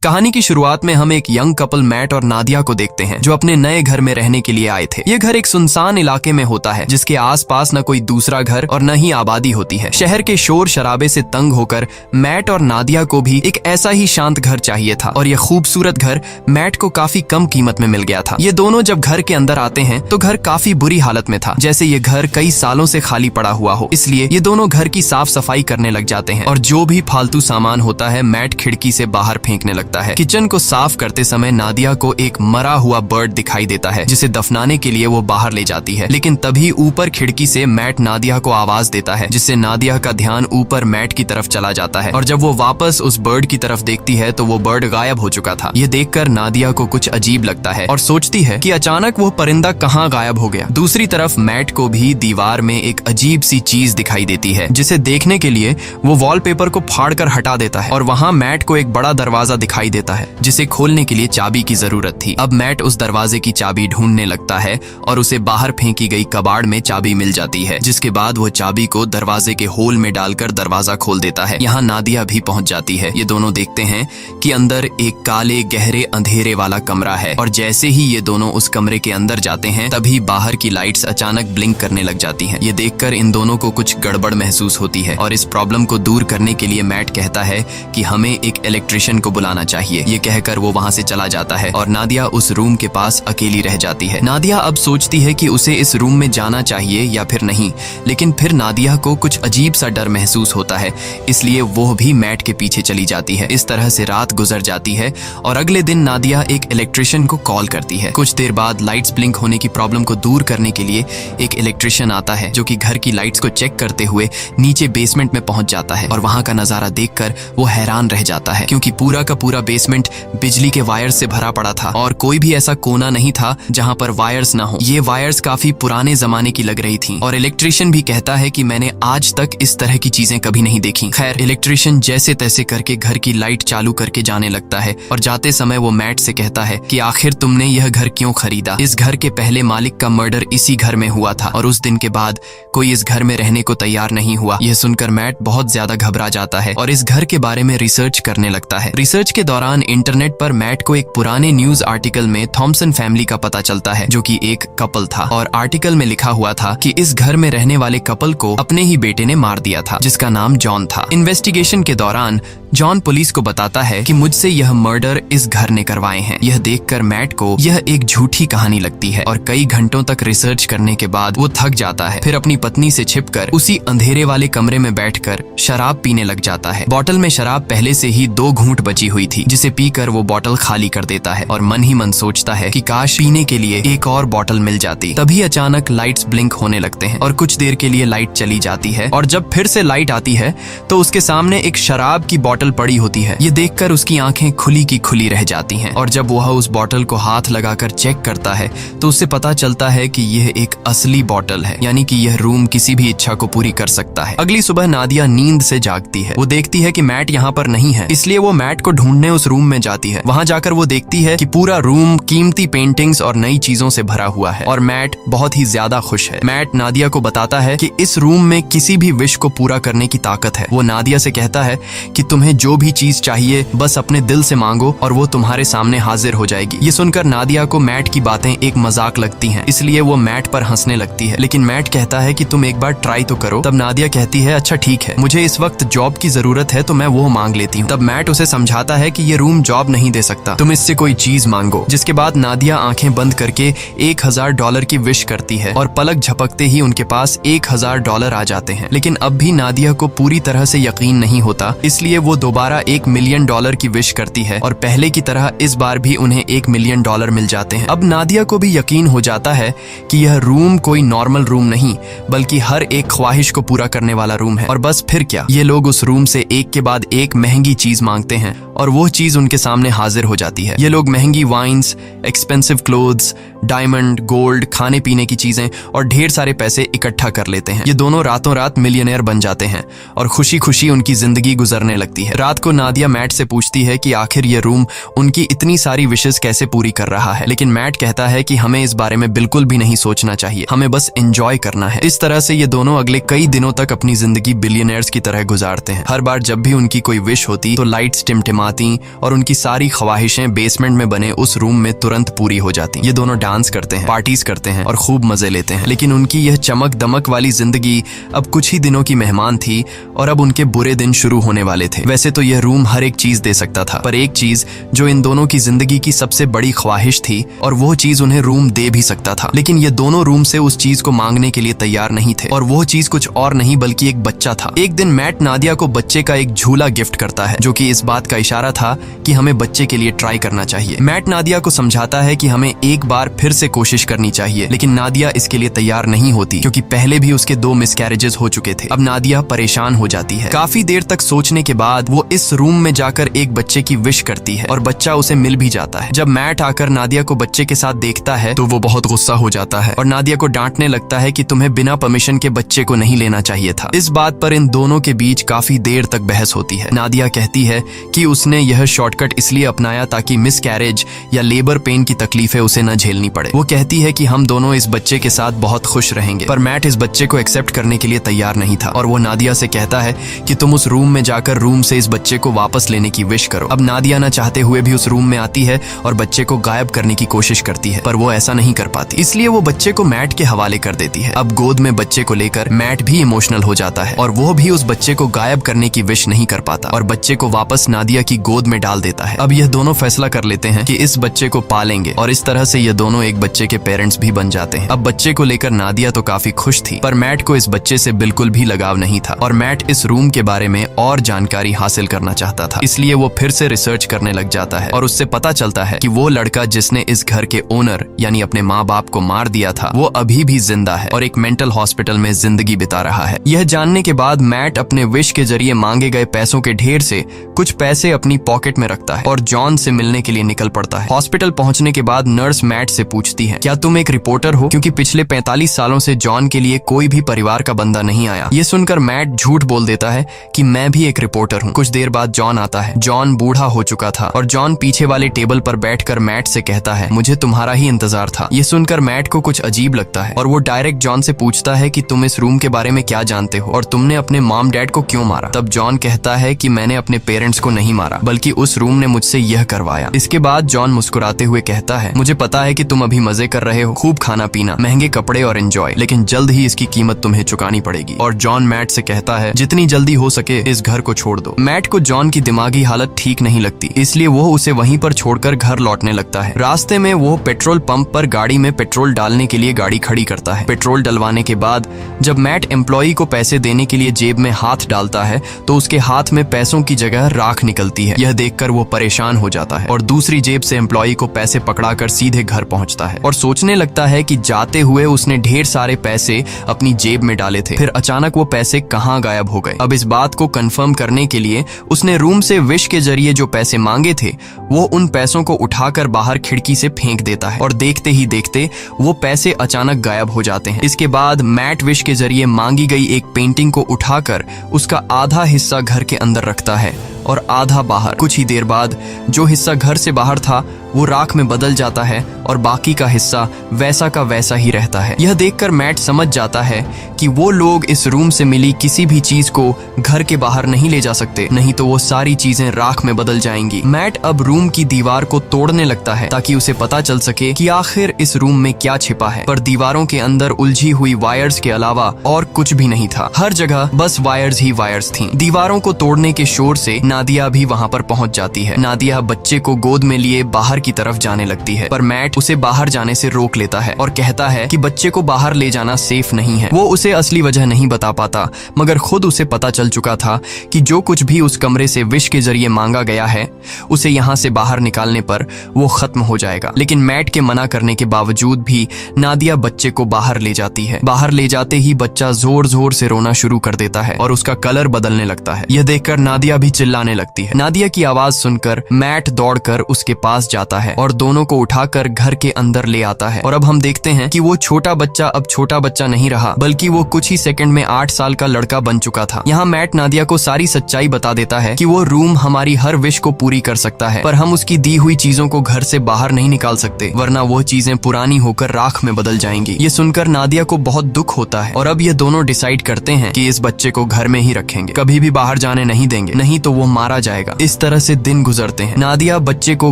कहानी की शुरुआत में हम एक यंग कपल मैट और नादिया को देखते हैं जो अपने नए घर में रहने के लिए आए थे। ये घर एक सुनसान इलाके में होता है जिसके आसपास न कोई दूसरा घर और न ही आबादी होती है। शहर के शोर शराबे से तंग होकर मैट और नादिया को भी एक ऐसा ही शांत घर चाहिए था और यह खूबसूरत घर मैट को काफी कम कीमत में मिल गया था। ये दोनों जब घर के अंदर आते हैं तो घर काफी बुरी हालत में था, जैसे ये घर कई सालों से खाली पड़ा हुआ हो। इसलिए ये दोनों घर की साफ सफाई करने लग जाते हैं और जो भी फालतू सामान होता है मैट खिड़की से बाहर फेंकने लगता है। किचन को साफ करते समय नादिया को एक मरा हुआ बर्ड दिखाई देता है जिसे दफनाने के लिए वो बाहर ले जाती है, लेकिन तभी ऊपर खिड़की से मैट नादिया को आवाज देता है जिससे नादिया का ध्यान ऊपर मैट की तरफ चला जाता है और जब वो वापस उस बर्ड की तरफ देखती है तो वो बर्ड गायब हो चुका था। ये देखकर नादिया को कुछ अजीब लगता है और सोचती है कि अचानक वो परिंदा कहाँ गायब हो गया। दूसरी तरफ मैट को भी दीवार में एक अजीब सी चीज दिखाई देती है जिसे देखने के लिए वो वॉलपेपर को फाड़कर हटा देता है और वहाँ मैट को एक बड़ा दरवाजा दिखाई देता है जिसे खोलने के लिए चाबी की जरूरत थी। अब मैट उस दरवाजे की चाबी ढूंढने लगता है और उसे बाहर फेंकी गई कबाड़ में चाबी मिल जाती है, जिसके बाद वो चाबी को दरवाजे के होल में डालकर दरवाजा खोल देता है। यहाँ नादिया भी पहुंच जाती है। ये दोनों देखते हैं कि अंदर एक काले गहरे अंधेरे वाला कमरा है और जैसे ही ये दोनों उस कमरे के अंदर जाते हैं तभी बाहर की लाइट्स अचानक ब्लिंक करने लग जाती हैं। ये देखकर इन दोनों को कुछ गड़बड़ महसूस होती है और इस प्रॉब्लम को दूर करने के लिए मैट कहता है कि हमें एक इलेक्ट्रिशियन को बुलाना चाहिए। ये कहकर वो वहाँ से चला जाता है और नादिया उस रूम के पास अकेली रह जाती है। नादिया अब सोचती है कि उसे इस रूम में जाना चाहिए या फिर नहीं, लेकिन फिर नादिया को कुछ अजीब सा डर महसूस होता है, इसलिए वो भी मैट के पीछे चली जाती है। इस तरह से रात गुजर जाती है और अगले दिन नादिया एक इलेक्ट्रिशियन को कॉल करती है। कुछ देर बाद लाइट्स ब्लिंक होने की प्रॉब्लम को दूर करने के लिए एक इलेक्ट्रिशियन आता है जो कि घर की लाइट्स को चेक करते हुए नीचे बेसमेंट में पहुंच जाता है और वहां का नजारा देखकर वो हैरान रह जाता है क्योंकि पूरा का पूरा बेसमेंट बिजली के वायर्स से भरा पड़ा था और कोई भी ऐसा कोना नहीं था जहां पर वायर्स ना हो। ये वायर्स काफी पुराने जमाने की लग रही थी और इलेक्ट्रिशियन भी कहता है कि मैंने आज तक इस तरह की चीजें कभी नहीं देखी। खैर, इलेक्ट्रिशियन जैसे तैसे करके घर की लाइट चालू करके जाने लगता है और जाते समय वो मैट से कहता है कि आखिर तुमने यह घर क्यों खरीदा? इस घर के पहले मालिक का मर्डर इसी घर में हुआ था और उस दिन के बाद कोई इस घर में रहने को तैयार नहीं हुआ। यह सुनकर मैट बहुत ज्यादा घबरा जाता है और इस घर के बारे में रिसर्च करने लगता है। रिसर्च के दौरान इंटरनेट पर मैट को एक पुराने न्यूज आर्टिकल में थॉमसन फैमिली का पता चलता है जो कि एक कपल था और आर्टिकल में लिखा हुआ था कि इस घर में रहने वाले कपल को अपने ही बेटे ने मार दिया था जिसका नाम जॉन था। इन्वेस्टिगेशन के दौरान जॉन पुलिस को बताता है कि मुझसे यह मर्डर इस घर ने करवाए हैं। यह देखकर मैट को यह एक झूठी कहानी लगती है और कई घंटों तक रिसर्च करने के बाद वो थक जाता है। फिर अपनी पत्नी से छिपकर उसी अंधेरे वाले कमरे में बैठकर शराब पीने लग जाता है। बोतल में शराब पहले से ही 2 घूंट बची हुई थी जिसे पीकर वो बोतल खाली कर देता है और मन ही मन सोचता है कि काश पीने के लिए एक और बोतल मिल जाती। तभी अचानक लाइट्स ब्लिंक होने लगते हैं और कुछ देर के लिए लाइट चली जाती है और जब फिर से लाइट आती है तो उसके सामने एक शराब की बोतल पड़ी होती है। ये देखकर उसकी आंखें खुली की खुली रह जाती हैं और जब वह उस बोतल को हाथ लगाकर चेक करता है तो उसे पता चलता है कि यह एक असली बोतल है, यानी कि यह रूम किसी भी इच्छा को पूरी कर सकता है। अगली सुबह नादिया नींद से जागती है। वो देखती है कि मैट यहाँ पर नहीं है, इसलिए वो मैट को ढूंढने उस रूम में जाती है। वहाँ जाकर वो देखती है कि पूरा रूम कीमती पेंटिंग्स और नई चीजों से भरा हुआ है और मैट बहुत ही ज्यादा खुश है। मैट नादिया को बताता है कि इस रूम में किसी भी विश को पूरा करने की ताकत है। वो नादिया से कहता है कि तुम्हें जो भी चीज चाहिए बस अपने दिल से मांगो और वो तुम्हारे सामने हाजिर हो जाएगी। ये सुनकर नादिया को मैट की बातें एक मजाक लगती हैं, इसलिए वो मैट पर हंसने लगती है, लेकिन मैट कहता है कि तुम एक बार ट्राई तो करो। तब नादिया कहती है अच्छा ठीक है, मुझे इस वक्त जॉब की जरूरत है तो मैं वो मांग लेती हूँ। तब मैट उसे समझाता है कि ये रूम जॉब नहीं दे सकता, तुम इससे कोई चीज मांगो। जिसके बाद नादिया आंखें बंद करके $1000 की विश करती है और पलक झपकते ही उनके पास $1000 आ जाते हैं। लेकिन अब भी नादिया को पूरी तरह से यकीन नहीं होता, इसलिए वो दोबारा $1 मिलियन की विश करती है और पहले की तरह इस बार भी उन्हें $1 मिलियन मिल जाते हैं। अब नादिया को भी यकीन हो जाता है कि यह रूम कोई नॉर्मल रूम नहीं बल्कि हर एक ख्वाहिश को पूरा करने वाला रूम है। और बस फिर क्या, ये लोग उस रूम से एक के बाद एक महंगी चीज मांगते हैं और वो चीज उनके सामने हाजिर हो जाती है। ये लोग महंगी wines, expensive clothes, diamond, gold, खाने पीने की चीजें और ढेर सारे पैसे इकट्ठा कर लेते हैं। ये दोनों रातों रात मिलियनेयर बन जाते हैं और खुशी खुशी उनकी जिंदगी गुजरने लगती है। रात को नादिया मैट से पूछती है कि आखिर ये रूम उनकी इतनी सारी विशेस कैसे पूरी कर रहा है, लेकिन मैट कहता है कि हमें इस बारे में बिल्कुल भी नहीं सोचना चाहिए, हमें बस एंजॉय करना है। इस तरह से ये दोनों अगले कई दिनों तक अपनी जिंदगी बिलियनर्स की तरह गुजारते हैं। हर बार जब भी उनकी कोई विश होती तो लाइट्स टिमटिमा आती और उनकी सारी ख्वाहिशें बेसमेंट में बने उस रूम में तुरंत पूरी हो जाती। ये दोनों डांस करते हैं, पार्टीज करते हैं और खूब मजे लेते हैं। लेकिन उनकी यह चमक दमक वाली जिंदगी अब कुछ ही दिनों की मेहमान थी और अब उनके बुरे दिन शुरू होने वाले थे। वैसे तो यह रूम हर एक चीज दे सकता था, पर एक चीज जो इन दोनों की जिंदगी की सबसे बड़ी ख्वाहिश थी और वो चीज उन्हें रूम दे भी सकता था। लेकिन ये दोनों रूम से उस चीज को मांगने के लिए तैयार नहीं थे और वो चीज कुछ और नहीं बल्कि एक बच्चा था। एक दिन मैट नादिया को बच्चे का एक झूला गिफ्ट करता है, जो कि इस बात का इशारा था कि हमें बच्चे के लिए ट्राई करना चाहिए। मैट नादिया को समझाता है कि हमें एक बार फिर से कोशिश करनी चाहिए, लेकिन नादिया इसके लिए तैयार नहीं होती क्योंकि पहले भी उसके 2 मिसकैरेजेस हो चुके थे। अब नादिया परेशान हो जाती है। काफी देर तक सोचने के बाद वो इस रूम में जाकर एक बच्चे की विश करती है और बच्चा उसे मिल भी जाता है। जब मैट आकर नादिया को बच्चे के साथ देखता है तो वो बहुत गुस्सा हो जाता है और नादिया को डांटने लगता है कि तुम्हें बिना परमिशन के बच्चे को नहीं लेना चाहिए था। इस बात पर इन दोनों के बीच काफी देर तक बहस होती है। नादिया कहती है कि उसने यह शॉर्टकट इसलिए अपनाया ताकि मिसकैरेज या लेबर पेन की तकलीफें उसे न झेलनी पड़े। वो कहती है कि हम दोनों इस बच्चे के साथ बहुत खुश रहेंगे, पर मैट इस बच्चे को एक्सेप्ट करने के लिए तैयार नहीं था और वो नादिया से कहता है कि तुम उस रूम में जाकर रूम से इस बच्चे को वापस लेने की विश करो। अब नादिया न चाहते हुए भी उस रूम में आती है और बच्चे को गायब करने की कोशिश करती है, पर वो ऐसा नहीं कर पाती, इसलिए वो बच्चे को मैट के हवाले कर देती है। अब गोद में बच्चे को लेकर मैट भी इमोशनल हो जाता है और वो भी उस बच्चे को गायब करने की विश नहीं कर पाता और बच्चे को वापस नादिया की गोद में डाल देता है। अब यह दोनों फैसला कर लेते हैं कि इस बच्चे को पालेंगे और इस तरह से ये दोनों एक बच्चे के पेरेंट्स भी बन जाते हैं। अब बच्चे को लेकर नादिया तो काफी खुश थी, पर मैट को इस बच्चे से बिल्कुल भी लगाव नहीं था और मैट इस रूम के बारे में और जानकारी हासिल करना चाहता था, इसलिए वो फिर से रिसर्च करने लग जाता है और उससे पता चलता है कि वो लड़का जिसने इस घर के ओनर यानी अपने माँ बाप को मार दिया था वो अभी भी जिंदा है और एक मेंटल हॉस्पिटल में जिंदगी बिता रहा है। यह जानने के बाद मैट अपने विश के जरिए मांगे गए पैसों के ढेर से कुछ पैसे अपनी पॉकेट में रखता है और जॉन से मिलने के लिए निकल पड़ता है। हॉस्पिटल पहुंचने के बाद नर्स मैट से पूछती है, क्या तुम एक रिपोर्टर हो? क्योंकि पिछले 45 सालों से जॉन के लिए कोई भी परिवार का बंदा नहीं आया। ये सुनकर मैट झूठ बोल देता है कि मैं भी एक रिपोर्टर हूँ। कुछ देर बाद जॉन आता है। जॉन बूढ़ा हो चुका था और जॉन पीछे वाले टेबल पर बैठकर मैट से कहता है, मुझे तुम्हारा ही इंतजार था। ये सुनकर मैट को कुछ अजीब लगता है और वो डायरेक्ट जॉन से पूछता है कि तुम इस रूम के बारे में क्या जानते हो और तुमने अपने मॉम डैड को क्यों मारा? तब जॉन कहता है कि मैंने अपने पेरेंट्स को नहीं मारा बल्कि उस रूम ने मुझसे यह करवाया। इसके बाद जॉन मुस्कुराते हुए कहता है, मुझे पता है कि तुम अभी मजे कर रहे हो, खूब खाना पीना, महंगे कपड़े और एंजॉय, लेकिन जल्द ही इसकी कीमत तुम्हें चुकानी पड़ेगी। और जॉन मैट से कहता है, जितनी जल्दी हो सके इस घर को छोड़ दो। मैट को जॉन की दिमागी हालत ठीक नहीं लगती, इसलिए वो उसे वहीं पर छोड़कर घर लौटने लगता है। रास्ते में वो पेट्रोल पंप पर गाड़ी में पेट्रोल डालने के लिए गाड़ी खड़ी करता है। पेट्रोल डलवाने के बाद जब मैट एम्प्लॉई को पैसे देने के लिए जेब में हाथ डालता है तो उसके हाथ में पैसों की जगह राख निकलती है। यह देखकर वो परेशान हो जाता है और दूसरी जेब से एम्प्लॉई को पैसे पकड़ाकर सीधे घर पहुंचता है और सोचने लगता है कि जाते हुए उसने ढेर सारे पैसे अपनी जेब में डाले थे, फिर अचानक वो पैसे कहाँ गायब हो गए। अब इस बात को कंफर्म करने के लिए उसने रूम से विश के जरिए जो पैसे मांगे थे वो उन पैसों को उठाकर बाहर खिड़की से फेंक देता है और देखते ही देखते वो पैसे अचानक गायब हो जाते हैं। इसके बाद मैट विश के जरिए मांगी गई एक पेंटिंग को उठाकर उसका आधा हिस्सा घर के अंदर रखता है और आधा बाहर। कुछ ही देर बाद जो हिस्सा घर से बाहर था वो राख में बदल जाता है और बाकी का हिस्सा वैसा का वैसा ही रहता है। यह देखकर मैट समझ जाता है कि वो लोग इस रूम से मिली किसी भी चीज को घर के बाहर नहीं ले जा सकते, नहीं तो वो सारी चीजें राख में बदल जाएंगी। मैट अब रूम की दीवार को तोड़ने लगता है ताकि उसे पता चल सके कि आखिर इस रूम में क्या छिपा है, पर दीवारों के अंदर उलझी हुई वायर्स के अलावा और कुछ भी नहीं था। हर जगह बस वायर्स ही वायर्स थीं। दीवारों को तोड़ने के शोर से नादिया भी वहाँ पर पहुँच जाती है। नादिया बच्चे को गोद में लिए बाहर की तरफ जाने लगती है, पर मैट उसे बाहर जाने से रोक लेता है और कहता है कि बच्चे को बाहर ले जाना सेफ नहीं है। वो उसे असली वजह नहीं बता पाता, मगर खुद उसे पता चल चुका था कि जो कुछ भी उस कमरे से विश के जरिए मांगा गया है उसे यहाँ से बाहर निकालने पर वो खत्म हो जाएगा। लेकिन मैट के मना करने के बावजूद भी नादिया बच्चे को बाहर ले जाती है। बाहर ले जाते ही बच्चा जोर जोर से रोना शुरू कर देता है और उसका कलर बदलने लगता है। यह देखकर नादिया भी चिल्लाने लगती है। नादिया की आवाज सुनकर मैट दौड़कर उसके पास जाता जाता है और दोनों को उठाकर घर के अंदर ले आता है। और अब हम देखते हैं कि वो छोटा बच्चा अब छोटा बच्चा नहीं रहा, बल्कि वो कुछ ही सेकंड में 8 साल का लड़का बन चुका था। यहाँ मैट नादिया को सारी सच्चाई बता देता है कि वो रूम हमारी हर विश को पूरी कर सकता है, पर हम उसकी दी हुई चीजों को घर से बाहर नहीं निकाल सकते, वरना वो चीजें पुरानी होकर राख में बदल जाएंगी। ये सुनकर नादिया को बहुत दुख होता है और अब ये दोनों डिसाइड करते हैं कि इस बच्चे को घर में ही रखेंगे, कभी भी बाहर जाने नहीं देंगे, नहीं तो वो मारा जाएगा। इस तरह से दिन गुजरते हैं। नादिया बच्चे को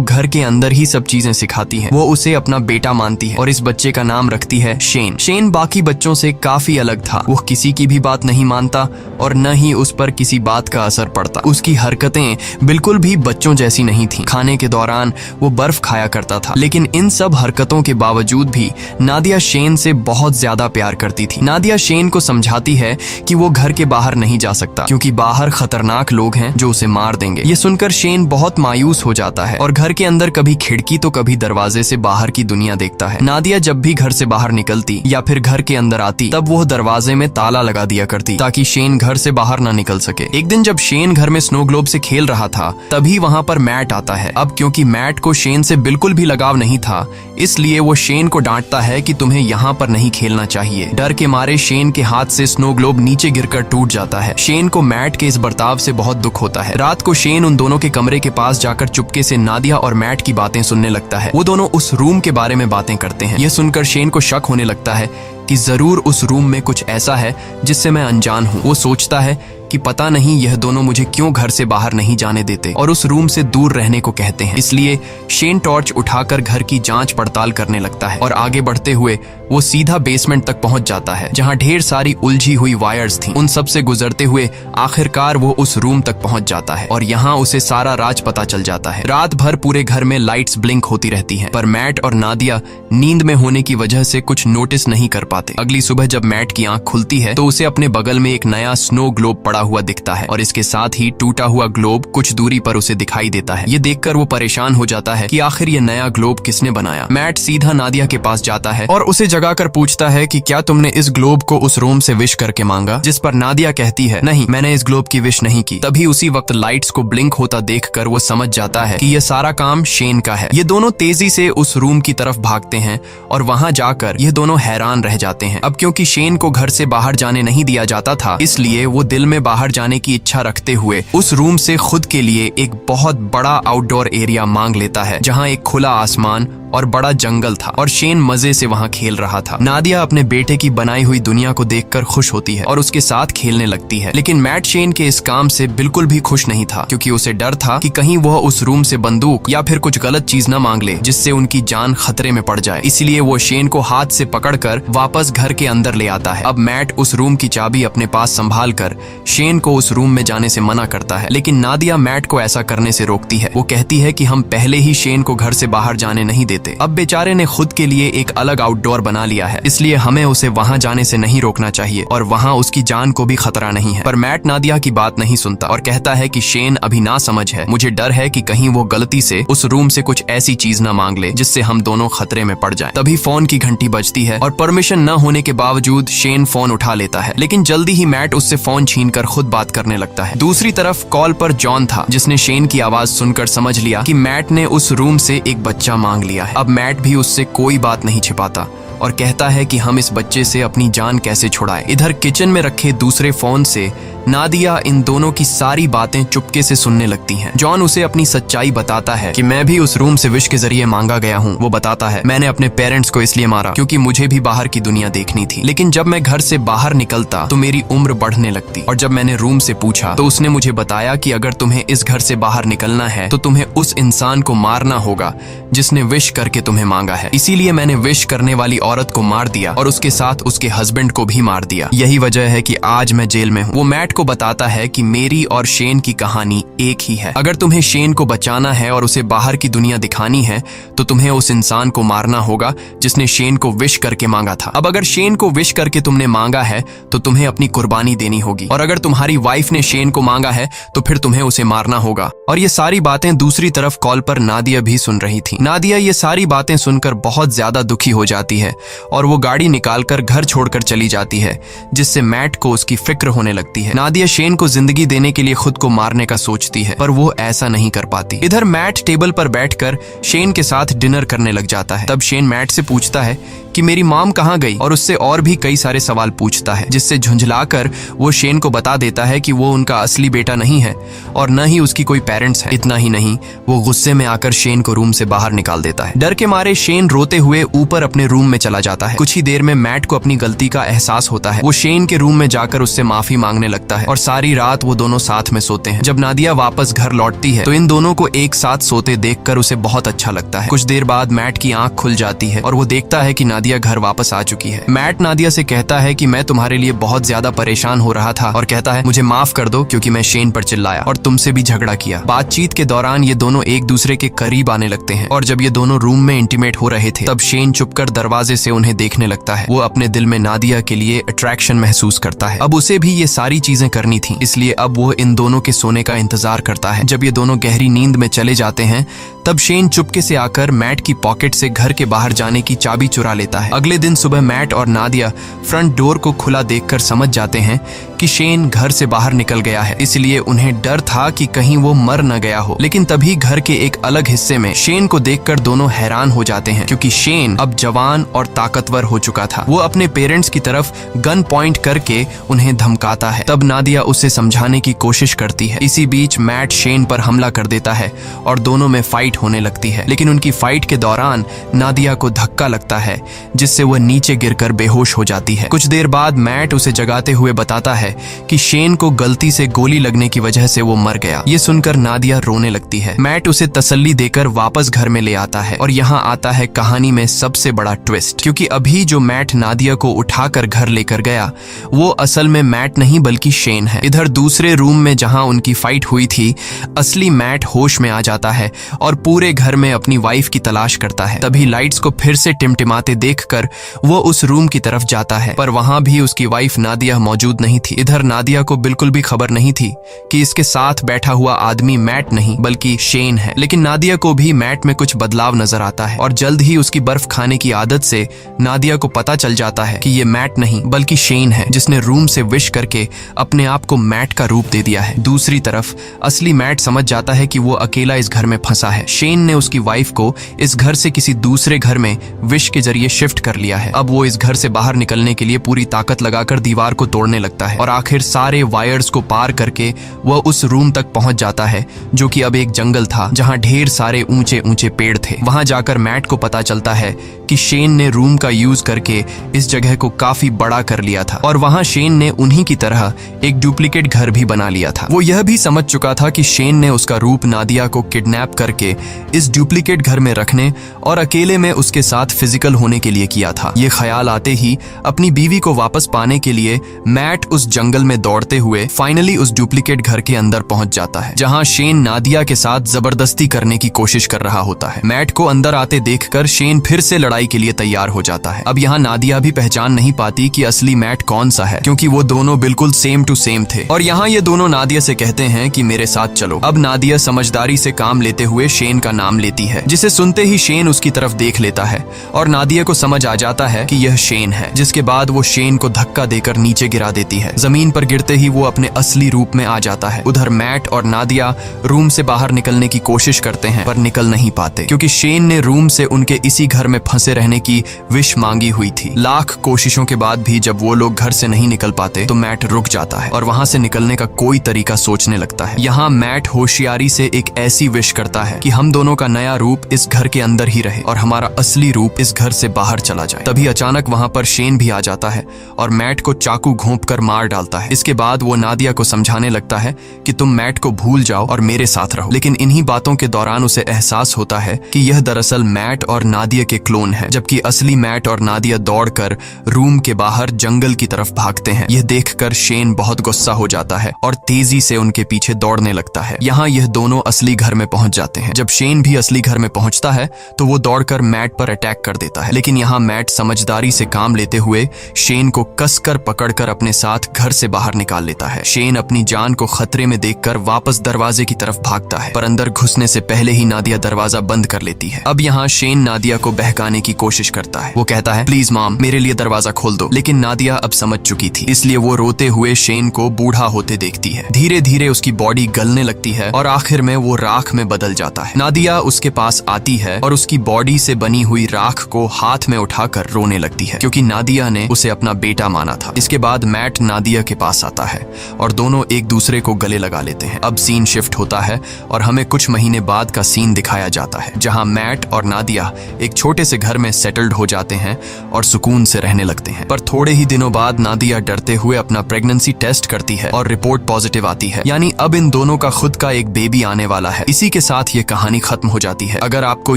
घर के अंदर ही सब चीजें सिखाती है। वो उसे अपना बेटा मानती है और इस बच्चे का नाम रखती है शेन। शेन बाकी बच्चों से काफी अलग था। वो किसी की भी बात नहीं मानता और न ही उस पर किसी बात का असर पड़ता। उसकी हरकतें बिल्कुल भी बच्चों जैसी नहीं थी। खाने के दौरान वो बर्फ खाया करता था, लेकिन इन सब हरकतों के बावजूद भी नादिया शेन से बहुत ज्यादा प्यार करती थी। नादिया शेन को समझाती है कि वो घर के बाहर नहीं जा सकता, क्योंकि बाहर खतरनाक लोग हैं जो उसे मार देंगे। ये सुनकर शेन बहुत मायूस हो जाता है और घर के अंदर कभी खिड़की तो कभी दरवाजे से बाहर की दुनिया देखता है। नादिया जब भी घर से बाहर निकलती या फिर घर के अंदर आती, तब वो दरवाजे में ताला लगा दिया करती ताकि शेन घर से बाहर ना निकल सके। एक दिन जब शेन घर में स्नो ग्लोब से खेल रहा था, तभी वहाँ पर मैट आता है। अब क्योंकि मैट को शेन से बिल्कुल भी लगाव नहीं था, इसलिए वो शेन को डांटता है कि तुम्हें यहाँ पर नहीं खेलना चाहिए। डर के मारे शेन के हाथ से स्नो ग्लोब नीचे गिरकर टूट जाता है। शेन को मैट के इस बर्ताव से बहुत दुख होता है। रात को शेन उन दोनों के कमरे के पास जाकर चुपके से नादिया और मैट की बातें सुनने लगता है। वो दोनों उस रूम के बारे में बातें करते हैं। यह सुनकर शेन को शक होने लगता है कि जरूर उस रूम में कुछ ऐसा है जिससे मैं अनजान हूँ। वो सोचता है कि पता नहीं यह दोनों मुझे क्यों घर से बाहर नहीं जाने देते और उस रूम से दूर रहने को कहते हैं। इसलिए शेन टॉर्च उठाकर घर की जांच पड़ताल करने लगता है और आगे बढ़ते हुए वो सीधा बेसमेंट तक पहुंच जाता है, जहां ढेर सारी उलझी हुई वायर्स थीं। उन सब से गुजरते हुए आखिरकार वो उस रूम तक पहुंच जाता है और यहाँ उसे सारा राज पता चल जाता है। रात भर पूरे घर में लाइट्स ब्लिंक होती रहती हैं, पर मैट और नादिया नींद में होने की वजह से कुछ नोटिस नहीं कर पाते। अगली सुबह जब मैट की आंख खुलती है तो उसे अपने बगल में एक नया स्नो ग्लोब पड़ा हुआ दिखता है और इसके साथ ही टूटा हुआ ग्लोब कुछ दूरी पर उसे दिखाई देता है। ये देखकर वो परेशान हो जाता है कि आखिर ये नया ग्लोब किसने बनाया। मैट सीधा नादिया के पास जाता है और उसे जगाकर पूछता है कि क्या तुमने इस ग्लोब को उस रूम से विश करके मांगा, जिस पर नादिया कहती है नहीं, मैंने इस ग्लोब की विश नहीं की। तभी उसी वक्त लाइट्स को ब्लिंक होता देखकर वो समझ जाता है कि ये सारा काम शेन का है। ये दोनों तेजी से उस रूम की तरफ भागते हैं और वहां जाकर ये दोनों हैरान रह जाते हैं। अब क्योंकि शेन को घर से बाहर जाने नहीं दिया जाता था, इसलिए वो दिल में बाहर जाने की इच्छा रखते हुए उस रूम से खुद के लिए एक बहुत बड़ा आउटडोर एरिया मांग लेता है, जहां एक खुला आसमान और बड़ा जंगल था और शेन मजे से वहां खेल रहा था। नादिया अपने बेटे की बनाई हुई दुनिया को देखकर खुश होती है और उसके साथ खेलने लगती है, लेकिन मैट शेन के इस काम से बिल्कुल भी खुश नहीं था, क्योंकि उसे डर था कि कहीं वह उस रूम से बंदूक या फिर कुछ गलत चीज न मांग ले जिससे उनकी जान खतरे में पड़ जाए। इसलिए वो शेन को हाथ से पकड़कर वापस घर के अंदर ले आता है। अब मैट उस रूम की चाबी अपने पास संभाल कर शेन को उस रूम में जाने से मना करता है, लेकिन नादिया मैट को ऐसा करने से रोकती है। वो कहती है कि हम पहले ही शेन को घर से बाहर जाने नहीं देते। अब बेचारे ने खुद के लिए एक अलग आउटडोर बना लिया है, इसलिए हमें उसे वहां जाने से नहीं रोकना चाहिए और वहां उसकी जान को भी खतरा नहीं है। पर मैट नादिया की बात नहीं सुनता और कहता है कि शेन अभी ना समझ है, मुझे डर है कि कहीं वो गलती से उस रूम से कुछ ऐसी चीज न मांग ले जिससे हम दोनों खतरे में पड़ जाएं। तभी फोन की घंटी बजती है और परमिशन न होने के बावजूद शेन फोन उठा लेता है, लेकिन जल्दी ही मैट उससे फोन छीनकर खुद बात करने लगता है। दूसरी तरफ कॉल पर जॉन था, जिसने शेन की आवाज सुनकर समझ लिया कि मैट ने उस रूम से एक बच्चा मांग लिया है। अब मैट भी उससे कोई बात नहीं छिपाता और कहता है कि हम इस बच्चे से अपनी जान कैसे छुड़ाएं। इधर किचन में रखे दूसरे फोन से नादिया इन दोनों की सारी बातें चुपके से सुनने लगती हैं। जॉन उसे अपनी सच्चाई बताता है कि मैं भी उस रूम से विश के जरिए मांगा गया हूँ। वो बताता है, मैंने अपने पेरेंट्स को इसलिए मारा क्योंकि मुझे भी बाहर की दुनिया देखनी थी, लेकिन जब मैं घर से बाहर निकलता तो मेरी उम्र बढ़ने लगती और जब मैंने रूम से पूछा तो उसने मुझे बताया कि अगर तुम्हें इस घर से बाहर निकलना है तो तुम्हें उस इंसान को मारना होगा जिसने विश करके तुम्हें मांगा है। इसीलिए मैंने विश करने वाली औरत को मार दिया और उसके साथ उसके हस्बैंड को भी मार दिया। यही वजह है कि आज मैं जेल में हूँ। वो मैट को बताता है कि मेरी और शेन की कहानी एक ही है। अगर तुम्हें शेन को बचाना है और उसे बाहर की दुनिया दिखानी है तो तुम्हें उस इंसान को मारना होगा जिसने शेन को विश करके मांगा था। अब अगर शेन को विश करके तुमने मांगा है तो तुम्हें अपनी कुर्बानी देनी होगी, और अगर तुम्हारी वाइफ ने शेन को मांगा है तो फिर तुम्हें उसे मारना होगा। और ये सारी बातें दूसरी तरफ कॉल पर नादिया भी सुन रही थी। नादिया ये सारी बातें सुनकर बहुत ज्यादा दुखी हो जाती है और वो गाड़ी निकालकर घर छोड़कर चली जाती है, जिससे मैट को उसकी फिक्र होने लगती है। नादिया शेन को जिंदगी देने के लिए खुद को मारने का सोचती है, पर वो ऐसा नहीं कर पाती। इधर मैट टेबल पर बैठकर शेन के साथ डिनर करने लग जाता है। तब शेन मैट से पूछता है कि मेरी मॉम कहाँ गई, और उससे और भी कई सारे सवाल पूछता है, जिससे झुंझलाकर वो शेन को बता देता है कि वो उनका असली बेटा नहीं है और न ही उसकी कोई पेरेंट्स है। इतना ही नहीं, वो गुस्से में आकर शेन को रूम से बाहर निकाल देता है। डर के मारे शेन रोते हुए ऊपर अपने रूम में चला जाता है। कुछ ही देर में मैट को अपनी गलती का एहसास होता है। वो शेन के रूम में जाकर उससे माफी मांगने लगता है और सारी रात वो दोनों साथ में सोते हैं। जब नादिया वापस घर लौटती है तो इन दोनों को एक साथ सोते देखकर उसे बहुत अच्छा लगता है। कुछ देर बाद मैट की आंख खुल जाती है और वो देखता है कि नादिया घर वापस आ चुकी है। मैट नादिया से कहता है कि मैं तुम्हारे लिए बहुत ज्यादा परेशान हो रहा था, और कहता है मुझे माफ कर दो क्योंकि मैं शेन पर चिल्लाया और तुमसे भी झगड़ा किया। बातचीत के दौरान ये दोनों एक दूसरे के करीब आने लगते हैं और जब ये दोनों रूम में इंटीमेट हो रहे थे तब शेन चुपकर दरवाजे से उन्हें देखने लगता है। वो अपने दिल में नादिया के लिए अट्रैक्शन महसूस करता है। अब उसे भी ये सारी चीजें करनी थी, इसलिए अब वो इन दोनों के सोने का इंतजार करता है। जब ये दोनों गहरी नींद में चले जाते हैं तब शेन चुपके से आकर मैट की पॉकेट से घर के बाहर जाने की चाबी चुरा लेता है। अगले दिन सुबह मैट और नादिया फ्रंट डोर को खुला देखकर समझ जाते हैं कि शेन घर से बाहर निकल गया है, इसलिए उन्हें डर था कि कहीं वो मर न गया हो। लेकिन तभी घर के एक अलग हिस्से में शेन को देखकर दोनों हैरान हो जाते हैं, क्योंकि शेन अब जवान और ताकतवर हो चुका था। वो अपने पेरेंट्स की तरफ गन पॉइंट करके उन्हें धमकाता है। तब नादिया उसे समझाने की कोशिश करती है। इसी बीच मैट शेन पर हमला कर देता है और दोनों में फाइट होने लगती है। लेकिन उनकी फाइट के दौरान नादिया को धक्का लगता है, जिससे वह नीचे गिरकर बेहोश हो जाती है। कुछ देर बाद मैट उसे जगाते हुए बताता है कि शेन को गलती से गोली लगने की वजह से वो मर गया। ये सुनकर नादिया रोने लगती है। मैट उसे तसल्ली देकर वापस घर में ले आता है और यहाँ आता है कहानी में सबसे बड़ा ट्विस्ट, क्योंकि अभी जो मैट नादिया को उठाकर घर लेकर गया वो असल में मैट नहीं बल्कि शेन है। इधर दूसरे रूम में जहाँ उनकी फाइट हुई थी, असली मैट होश में आ जाता है और पूरे घर में अपनी वाइफ की तलाश करता है। तभी लाइट्स को फिर से टिमटिमाते देखकर वो उस रूम की तरफ जाता है, पर वहां भी उसकी वाइफ नादिया मौजूद नहीं थी। इधर नादिया को बिल्कुल भी खबर नहीं थी कि इसके साथ बैठा हुआ आदमी मैट नहीं बल्कि शेन है। लेकिन नादिया को भी मैट में कुछ बदलाव नजर आता है और जल्द ही उसकी बर्फ खाने की आदत से नादिया को पता चल जाता है कि ये मैट नहीं बल्कि शेन है, जिसने रूम से विश करके अपने आप को मैट का रूप दे दिया है। दूसरी तरफ असली मैट समझ जाता है कि वो अकेला इस घर में फंसा है। शेन ने उसकी वाइफ को इस घर से किसी दूसरे घर में विश के जरिए शिफ्ट कर लिया है। अब वो इस घर से बाहर निकलने के लिए पूरी ताकत लगाकर दीवार को तोड़ने लगता है और आखिर सारे वायर्स को पार करके वह उस रूम तक पहुंच जाता है, जो कि अब एक जंगल था जहां ढेर सारे ऊंचे ऊंचे पेड़ थे। वहां जाकर मैट को पता चलता है कि शेन ने रूम का यूज करके इस जगह को काफी बड़ा कर लिया था और वहां शेन ने उन्हीं की तरह एक डुप्लीकेट घर भी बना लिया था। वो यह भी समझ चुका था कि शेन ने उसका रूप नादिया को किडनैप करके इस डुप्लीकेट घर में रखने और अकेले में उसके साथ फिजिकल होने के लिए किया था। ये ख्याल आते ही अपनी बीवी को वापस पाने के लिए मैट उस जंगल में दौड़ते हुए फाइनली उस डुप्लीकेट घर के अंदर पहुंच जाता है, जहां शेन नादिया के साथ जबरदस्ती करने की कोशिश कर रहा होता है। मैट को अंदर आते देखकर शेन फिर से लड़ाई के लिए तैयार हो जाता है। अब यहाँ नादिया भी पहचान नहीं पाती कि असली मैट कौन सा है, क्योंकि वो दोनों बिल्कुल सेम टू सेम थे। और यहाँ ये दोनों नादिया से कहते हैं कि मेरे साथ चलो। अब नादिया समझदारी से काम लेते हुए शेन का नाम लेती है, जिसे सुनते ही शेन उसकी तरफ देख लेता है और नादिया को समझ आ जाता है कि यह शेन है, जिसके बाद वो शेन को धक्का देकर नीचे गिरा देती है। जमीन पर गिरते ही वो अपने असली रूप में आ जाता है। उधर मैट और नादिया रूम से बाहर निकलने की कोशिश करते हैं पर निकल नहीं पाते, क्योंकि शेन ने रूम से उनके इसी घर में फंसे रहने की विश मांगी हुई थी। लाख कोशिशों के बाद भी जब वो लोग घर से नहीं निकल पाते तो मैट रुक जाता है और वहां से निकलने का कोई तरीका सोचने लगता है। यहाँ मैट होशियारी से एक ऐसी विश करता है कि हम दोनों का नया रूप इस घर के अंदर ही रहे और हमारा असली रूप इस घर से बाहर चला जाए। तभी अचानक वहां पर शेन भी आ जाता है और मैट को चाकू घोंपकर मार डालता है। इसके बाद वो नादिया को समझाने लगता है कि तुम मैट को भूल जाओ और मेरे साथ रहो। लेकिन इन्हीं बातों के दौरान उसे एहसास होता है कि यह दरअसल मैट और नादिया के क्लोन है, जबकि असली मैट और नादिया दौड़कर रूम के बाहर जंगल की तरफ भागते हैं। यह देखकर शेन बहुत गुस्सा हो जाता है और तेजी से उनके पीछे दौड़ने लगता है। यहाँ यह दोनों असली घर में पहुंच जाते हैं। जब शेन भी असली घर में पहुंचता है तो वो दौड़कर मैट पर अटैक कर देता है, लेकिन यहाँ मैट समझदारी से काम लेते हुए शेन को कसकर पकड़कर अपने साथ घर से बाहर निकाल लेता है। शेन अपनी जान को खतरे में देखकर वापस दरवाजे की तरफ भागता है, पर अंदर घुसने से पहले ही नादिया दरवाजा बंद कर लेती है। अब यहाँ शेन नादिया को बहकाने की कोशिश करता है। वो कहता है, प्लीज मॉम, मेरे लिए दरवाजा खोल दो। लेकिन नादिया अब समझ चुकी थी, इसलिए वो रोते हुए शेन को बूढ़ा होते देखती है। धीरे धीरे उसकी बॉडी गलने लगती है और आखिर में वो राख में बदल जाता है। नादिया उसके पास आती है और उसकी बॉडी से बनी हुई राख को हाथ में उठाकर रोने लगती है, क्योंकि नादिया ने उसे अपना बेटा माना था। इसके बाद मैट नादिया के पास आता है और दोनों एक दूसरे को गले लगा लेते हैं। अब सीन शिफ्ट होता है और हमें कुछ महीने बाद का सीन दिखाया जाता है, जहां मैट और नादिया एक छोटे से घर में सेटल्ड हो जाते हैं और सुकून से रहने लगते हैं। पर थोड़े ही दिनों बाद नादिया डरते हुए अपना प्रेगनेंसी टेस्ट करती है और रिपोर्ट पॉजिटिव आती है, यानी अब इन दोनों का खुद का एक बेबी आने वाला है। इसी के साथ ये कहानी खत्म हो जाती है। अगर आपको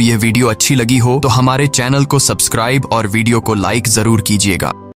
ये वीडियो अच्छी लगी हो तो हमारे चैनल को सब्सक्राइब और वीडियो को लाइक जरूर कीजिएगा।